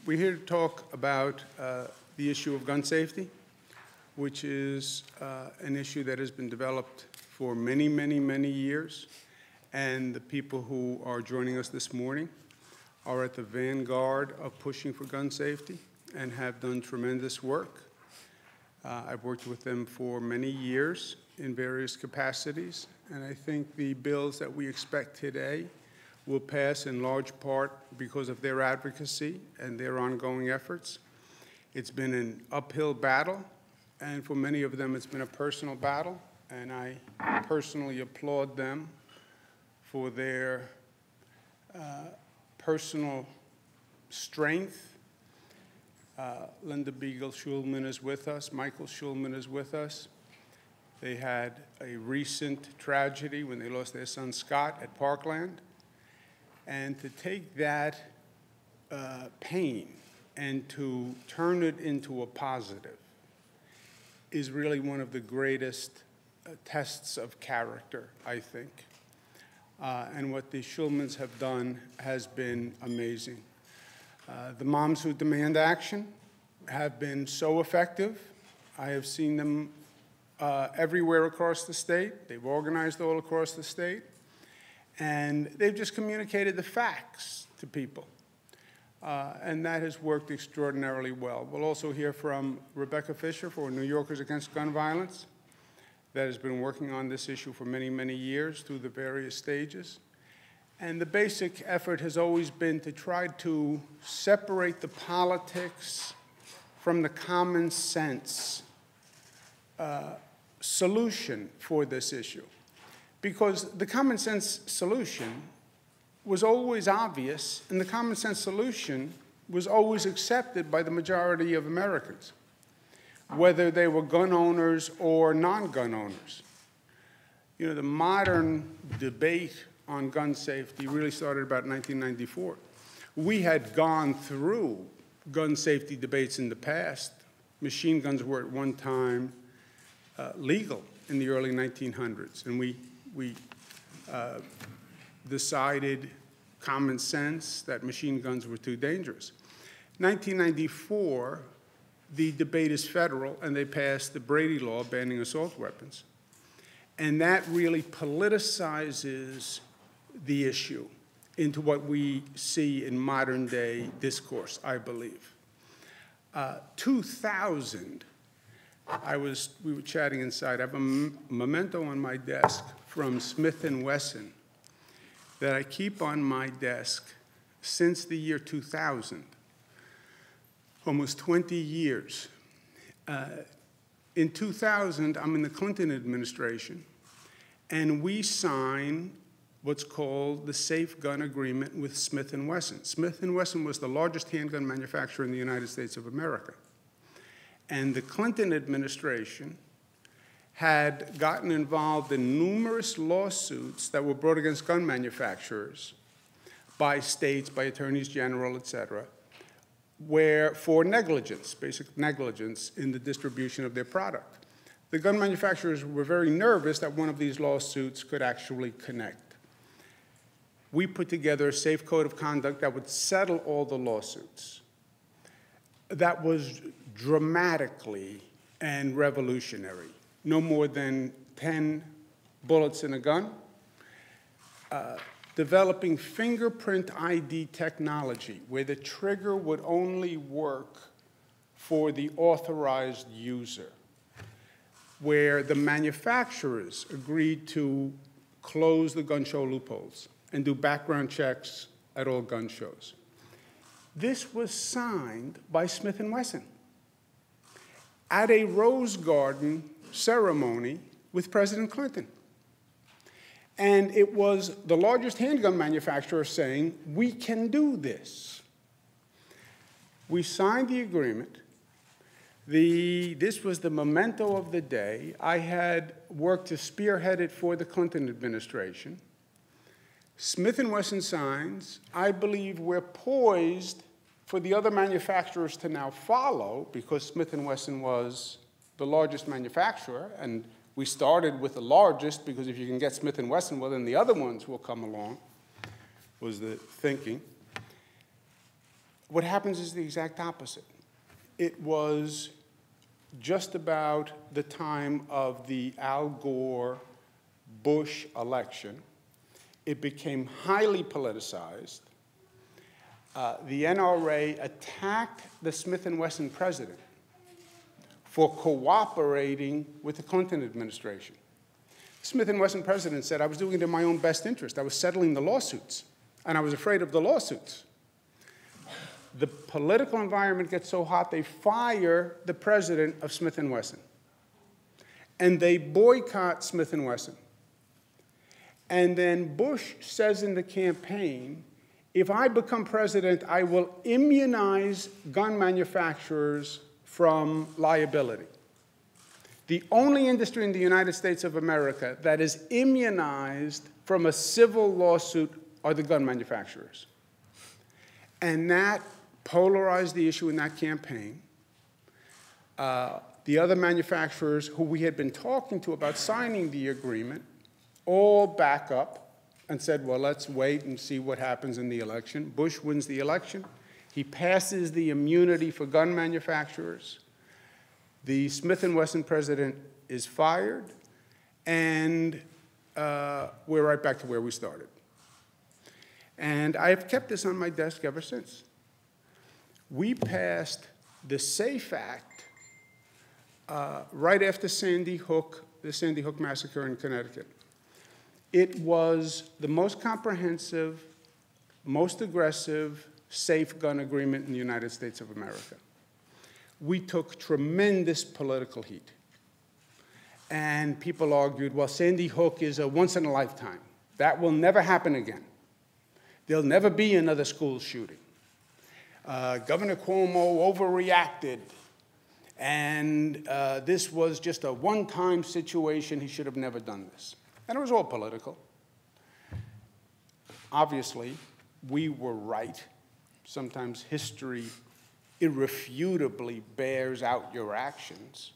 We're here to talk about the issue of gun safety, which is an issue that has been developed for many, many, many years. And the people who are joining us this morning are at the vanguard of pushing for gun safety and have done tremendous work. I've worked with them for many years in various capacities, and I think the bills that we expect today will pass in large part because of their advocacy and their ongoing efforts. It's been an uphill battle, and for many of them it's been a personal battle, and I personally applaud them for their personal strength. Linda Beagle-Schulman is with us. Michael Schulman is with us. They had a recent tragedy when they lost their son Scott at Parkland. And to take that pain and to turn it into a positive is really one of the greatest tests of character, I think. And what the Schulmans have done has been amazing. The moms who demand action have been so effective. I have seen them everywhere across the state. They've organized all across the state. And they've just communicated the facts to people. And that has worked extraordinarily well. We'll also hear from Rebecca Fisher for New Yorkers Against Gun Violence, that has been working on this issue for many, many years through the various stages. And the basic effort has always been to try to separate the politics from the common sense solution for this issue. Because the common sense solution was always obvious, and the common sense solution was always accepted by the majority of Americans, whether they were gun owners or non-gun owners. You know, the modern debate on gun safety really started about 1994. We had gone through gun safety debates in the past. Machine guns were at one time legal in the early 1900s, and we decided common sense that machine guns were too dangerous. 1994, the debate is federal, and they passed the Brady Law banning assault weapons. And that really politicizes the issue into what we see in modern day discourse, I believe. 2000, we were chatting inside. I have a memento on my desk from Smith & Wesson that I keep on my desk since the year 2000, almost 20 years. In 2000, I'm in the Clinton administration, and we sign what's called the Safe Gun Agreement with Smith & Wesson. Smith & Wesson was the largest handgun manufacturer in the United States of America. And the Clinton administration had gotten involved in numerous lawsuits that were brought against gun manufacturers by states, by attorneys general, et cetera, for negligence, basic negligence in the distribution of their product. The gun manufacturers were very nervous that one of these lawsuits could actually connect. We put together a safe code of conduct that would settle all the lawsuits. That was dramatically and revolutionary. No more than 10 bullets in a gun. Developing fingerprint ID technology where the trigger would only work for the authorized user, where the manufacturers agreed to close the gun show loopholes and do background checks at all gun shows. This was signed by Smith & Wesson at a Rose Garden ceremony with President Clinton. And it was the largest handgun manufacturer saying, we can do this. We signed the agreement. This was the memento of the day. I had worked to spearhead it for the Clinton administration. Smith & Wesson signs. I believe we're poised for the other manufacturers to now follow, because Smith & Wesson was the largest manufacturer, and we started with the largest, because if you can get Smith & Wesson, well, then the other ones will come along, was the thinking. What happens is the exact opposite. It was just about the time of the Al Gore-Bush election. It became highly politicized. The NRA attacked the Smith & Wesson president for cooperating with the Clinton administration. The Smith & Wesson president said, I was doing it in my own best interest. I was settling the lawsuits, and I was afraid of the lawsuits. The political environment gets so hot, they fire the president of Smith & Wesson. And they boycott Smith & Wesson. And then Bush says in the campaign, if I become president, I will immunize gun manufacturers from liability. The only industry in the United States of America that is immunized from a civil lawsuit are the gun manufacturers. And that polarized the issue in that campaign. The other manufacturers who we had been talking to about signing the agreement all back up and said, well, let's wait and see what happens in the election. Bush wins the election. He passes the immunity for gun manufacturers. The Smith & Wesson president is fired, and we're right back to where we started. And I have kept this on my desk ever since. We passed the SAFE Act right after Sandy Hook, the Sandy Hook massacre in Connecticut. It was the most comprehensive, most aggressive, safe gun agreement in the United States of America. We took tremendous political heat. And people argued, well, Sandy Hook is a once-in-a-lifetime. That will never happen again. There'll never be another school shooting. Governor Cuomo overreacted, and this was just a one-time situation. He should have never done this. And it was all political. Obviously, we were right. Sometimes history irrefutably bears out your actions.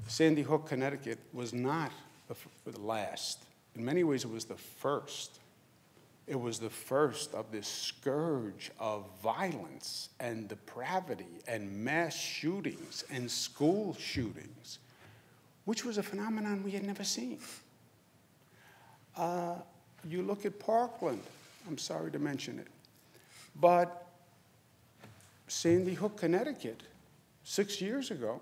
Sandy Hook, Connecticut was not the last. In many ways, it was the first. It was the first of this scourge of violence and depravity and mass shootings and school shootings, which was a phenomenon we had never seen. You look at Parkland, I'm sorry to mention it, but Sandy Hook, Connecticut, 6 years ago,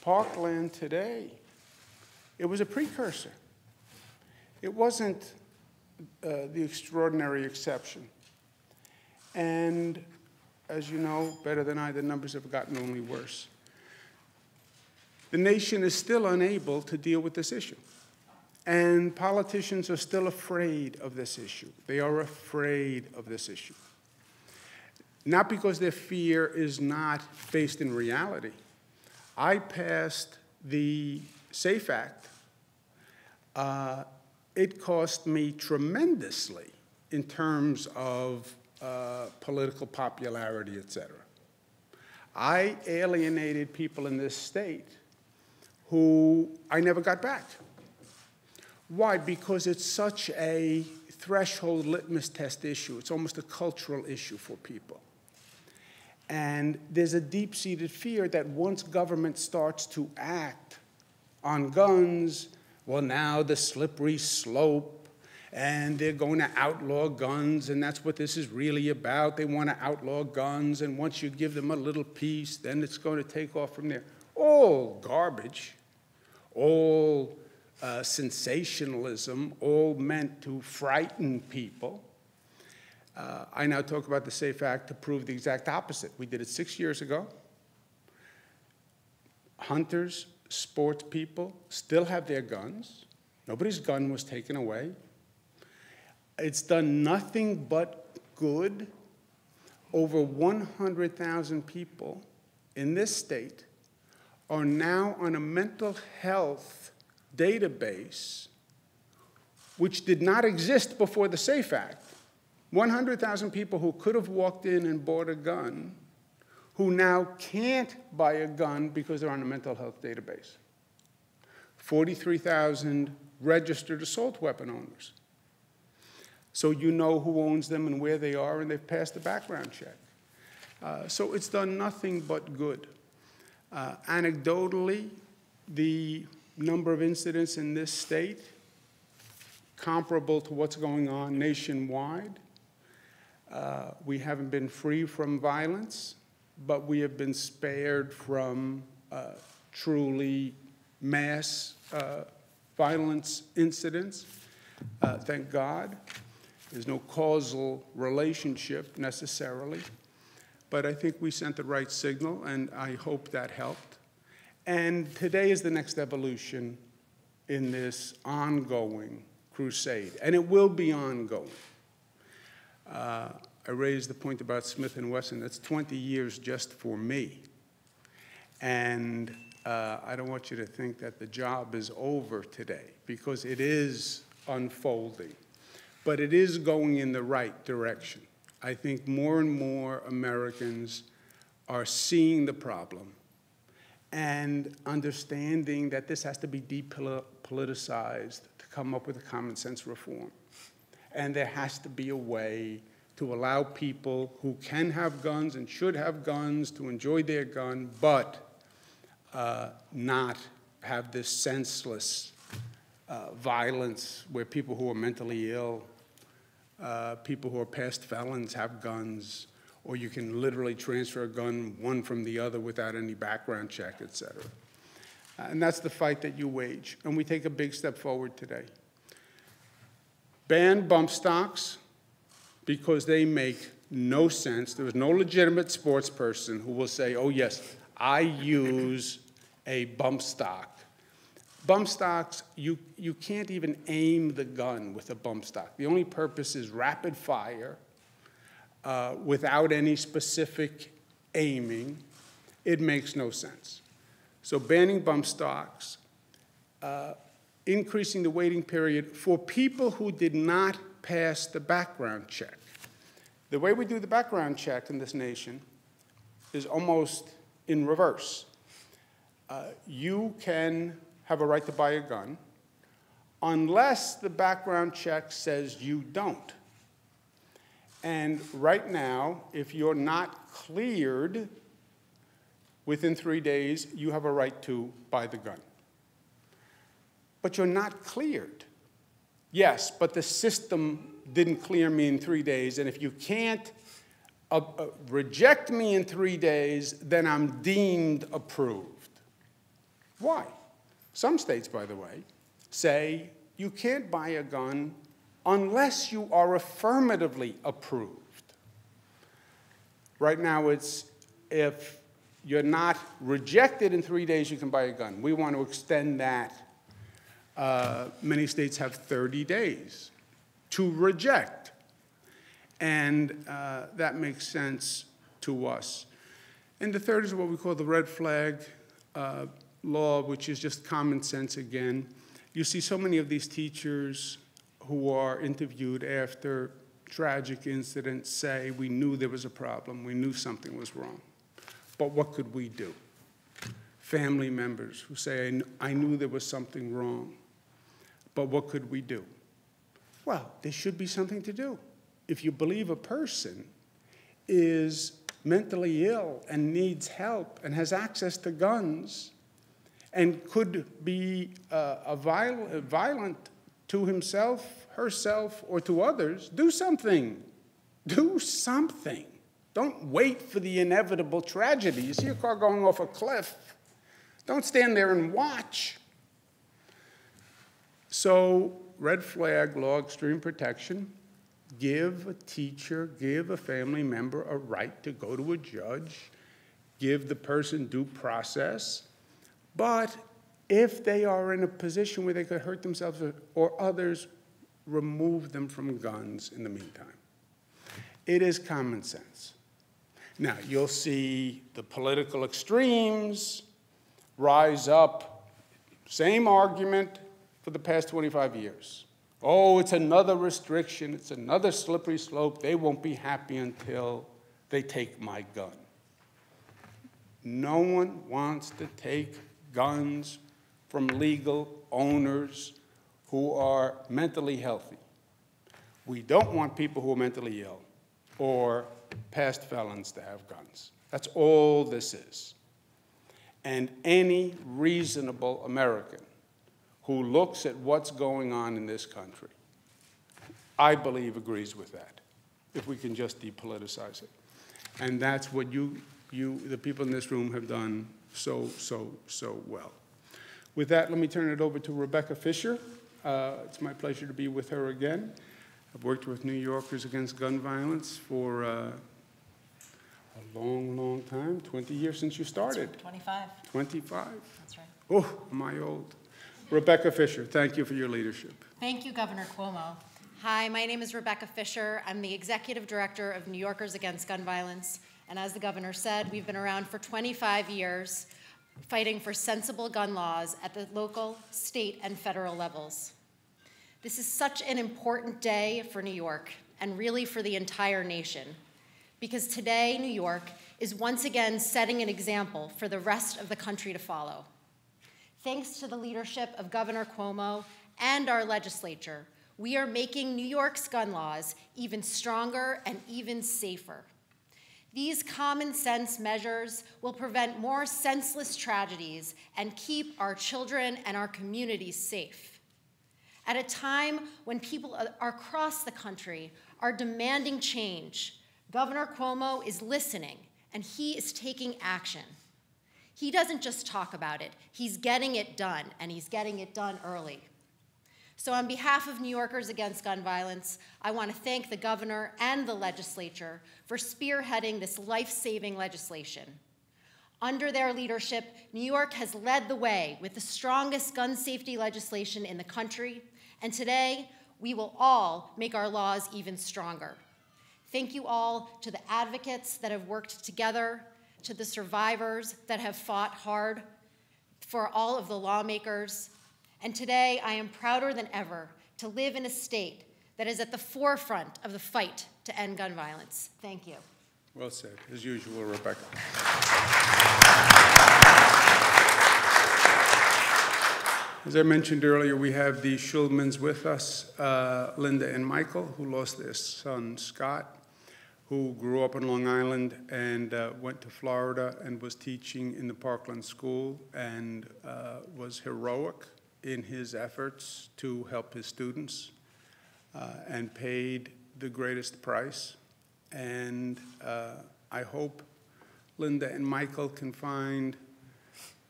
Parkland today, it was a precursor. It wasn't the extraordinary exception. And as you know better than I, the numbers have gotten only worse. The nation is still unable to deal with this issue. And politicians are still afraid of this issue. They are afraid of this issue. Not because their fear is not based in reality. I passed the SAFE Act. It cost me tremendously in terms of political popularity, et cetera. I alienated people in this state who I never got back. Why? Because it's such a threshold litmus test issue. It's almost a cultural issue for people. And there's a deep-seated fear that once government starts to act on guns, well, now the slippery slope, and they're going to outlaw guns, and that's what this is really about. They want to outlaw guns, and once you give them a little piece, then it's going to take off from there. All garbage, all sensationalism, all meant to frighten people. I now talk about the SAFE Act to prove the exact opposite. We did it 6 years ago. Hunters, sports people still have their guns. Nobody's gun was taken away. It's done nothing but good. Over 100,000 people in this state are now on a mental health database which did not exist before the SAFE Act. 100,000 people who could have walked in and bought a gun who now can't buy a gun because they're on a mental health database. 43,000 registered assault weapon owners. so you know who owns them and where they are, and they've passed the background check. So it's done nothing but good. Anecdotally, the number of incidents in this state, comparable to what's going on nationwide. We haven't been free from violence, but we have been spared from truly mass violence incidents. Thank God. There's no causal relationship necessarily, but I think we sent the right signal, and I hope that helped. And today is the next evolution in this ongoing crusade, and it will be ongoing. I raised the point about Smith & Wesson. That's 20 years just for me. And I don't want you to think that the job is over today, because it is unfolding. But it is going in the right direction. I think more and more Americans are seeing the problem and understanding that this has to be depoliticized to come up with a common sense reform. And there has to be a way to allow people who can have guns and should have guns to enjoy their gun, but not have this senseless violence where people who are mentally ill, people who are past felons have guns, or you can literally transfer a gun one from the other without any background check, et cetera. And that's the fight that you wage. And we take a big step forward today. Ban bump stocks because they make no sense. There is no legitimate sports person who will say, oh, yes, I use a bump stock. Bump stocks, you can't even aim the gun with a bump stock. The only purpose is rapid fire without any specific aiming. It makes no sense. So banning bump stocks, increasing the waiting period for people who did not pass the background check. The way we do the background check in this nation is almost in reverse. You can have a right to buy a gun unless the background check says you don't. And right now, if you're not cleared within 3 days, you have a right to buy the gun. But you're not cleared. Yes, but the system didn't clear me in 3 days, and if you can't reject me in 3 days, then I'm deemed approved. Why? Some states, by the way, say you can't buy a gun unless you are affirmatively approved. Right now, it's if you're not rejected in 3 days, you can buy a gun. We want to extend that. Many states have 30 days to reject. And that makes sense to us. And the third is what we call the red flag law, which is just common sense again. You see so many of these teachers who are interviewed after tragic incidents say, we knew there was a problem, we knew something was wrong, but what could we do? Family members who say, I knew there was something wrong, but what could we do? Well, there should be something to do. If you believe a person is mentally ill and needs help and has access to guns and could be violent to himself, herself, or to others, do something. Do something. Don't wait for the inevitable tragedy. You see a car going off a cliff. Don't stand there and watch. So, red flag law, extreme protection, give a teacher, give a family member a right to go to a judge, give the person due process, but if they are in a position where they could hurt themselves or others, remove them from guns in the meantime. It is common sense. Now, you'll see the political extremes rise up, same argument for the past 25 years. Oh, it's another restriction, it's another slippery slope. They won't be happy until they take my gun. No one wants to take guns from legal owners who are mentally healthy. We don't want people who are mentally ill or past felons to have guns. That's all this is. And any reasonable American who looks at what's going on in this country, I believe, agrees with that, if we can just depoliticize it. And that's what the people in this room have done so well. With that, let me turn it over to Rebecca Fisher. It's my pleasure to be with her again. I've worked with New Yorkers Against Gun Violence for a long, long time, 20 years since you started. 25. 25? That's right. Oh, am I old? Rebecca Fisher, thank you for your leadership. Thank you, Governor Cuomo. Hi, my name is Rebecca Fisher. I'm the Executive Director of New Yorkers Against Gun Violence. And as the governor said, we've been around for 25 years fighting for sensible gun laws at the local, state, and federal levels. This is such an important day for New York, and really for the entire nation, because today New York is once again setting an example for the rest of the country to follow. Thanks to the leadership of Governor Cuomo and our legislature, we are making New York's gun laws even stronger and even safer. These common sense measures will prevent more senseless tragedies and keep our children and our communities safe. At a time when people across the country are demanding change, Governor Cuomo is listening and he is taking action. He doesn't just talk about it, he's getting it done, and he's getting it done early. So on behalf of New Yorkers Against Gun Violence, I want to thank the governor and the legislature for spearheading this life-saving legislation. Under their leadership, New York has led the way with the strongest gun safety legislation in the country, and today we will all make our laws even stronger. Thank you all to the advocates that have worked together, to the survivors that have fought hard, for all of the lawmakers. And today, I am prouder than ever to live in a state that is at the forefront of the fight to end gun violence. Thank you. Well said, as usual, Rebecca. As I mentioned earlier, we have the Schulmans with us, Linda and Michael, who lost their son, Scott, who grew up in Long Island and went to Florida and was teaching in the Parkland School and was heroic in his efforts to help his students and paid the greatest price. And I hope Linda and Michael can find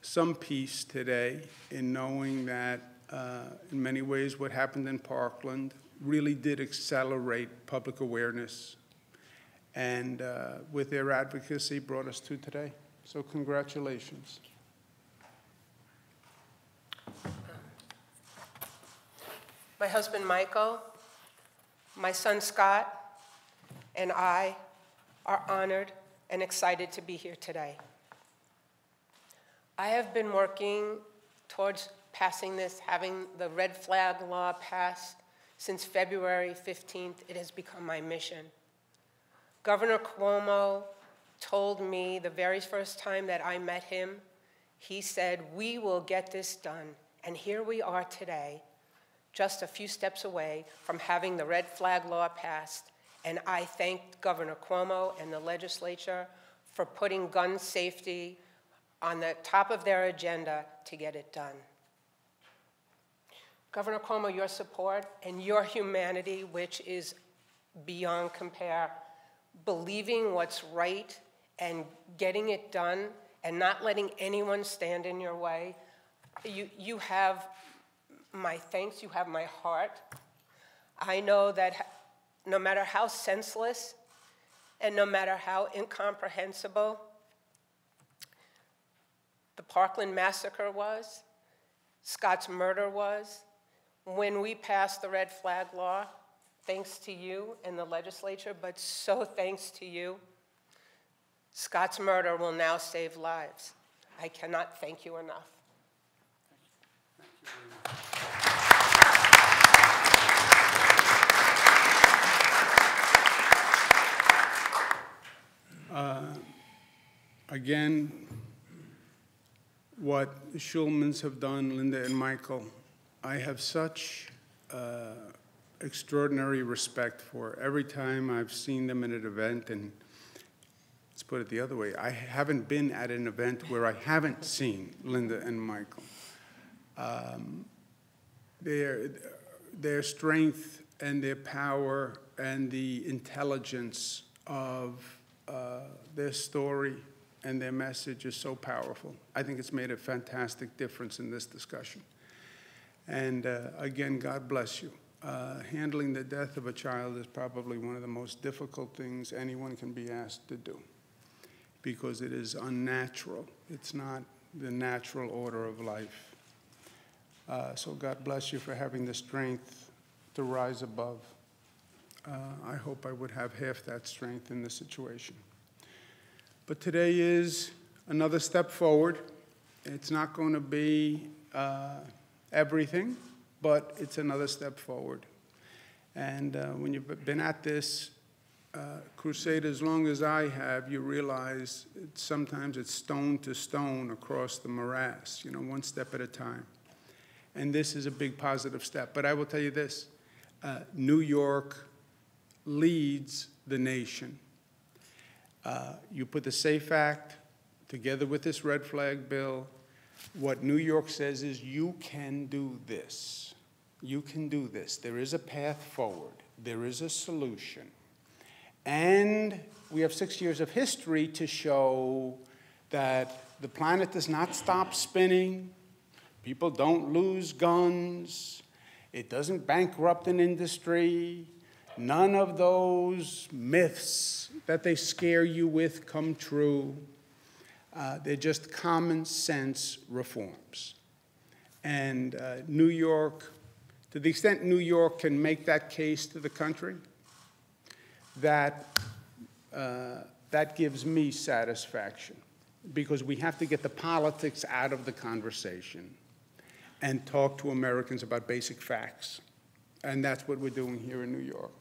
some peace today in knowing that in many ways what happened in Parkland really did accelerate public awareness and with their advocacy brought us to today. So congratulations. My husband, Michael, my son, Scott, and I are honored and excited to be here today. I have been working towards passing this, having the red flag law passed since February 15th. It has become my mission. Governor Cuomo told me the very first time that I met him, he said, "We will get this done." And here we are today, just a few steps away from having the red flag law passed. And I thank Governor Cuomo and the legislature for putting gun safety on the top of their agenda to get it done. Governor Cuomo, your support and your humanity, which is beyond compare, believing what's right and getting it done and not letting anyone stand in your way, you have my thanks, you have my heart. I know that no matter how senseless and no matter how incomprehensible the Parkland massacre was, Scott's murder was, when we passed the red flag law, thanks to you and the legislature, but so thanks to you, Scott's murder will now save lives. I cannot thank you enough. Again, what the Schulmans have done, Linda and Michael, I have such extraordinary respect for. Every time I've seen them at an event, and let's put it the other way, I haven't been at an event where I haven't seen Linda and Michael. Their strength and their power and the intelligence of their story and their message is so powerful. I think it's made a fantastic difference in this discussion. And again, God bless you. Handling the death of a child is probably one of the most difficult things anyone can be asked to do, because it is unnatural. It's not the natural order of life. So God bless you for having the strength to rise above. I hope I would have half that strength in this situation. But today is another step forward. It's not going to be everything, but it's another step forward. And when you've been at this crusade as long as I have, you realize sometimes it's stone to stone across the morass, one step at a time. And this is a big positive step. But I will tell you this, New York leads the nation. You put the SAFE Act together with this red flag bill. What New York says is you can do this. You can do this. There is a path forward. There is a solution. And we have 6 years of history to show that the planet does not stop spinning. People don't lose guns. It doesn't bankrupt an industry. None of those myths that they scare you with come true. They're just common sense reforms. And New York, to the extent New York can make that case to the country, that gives me satisfaction, because we have to get the politics out of the conversation and talk to Americans about basic facts. And that's what we're doing here in New York.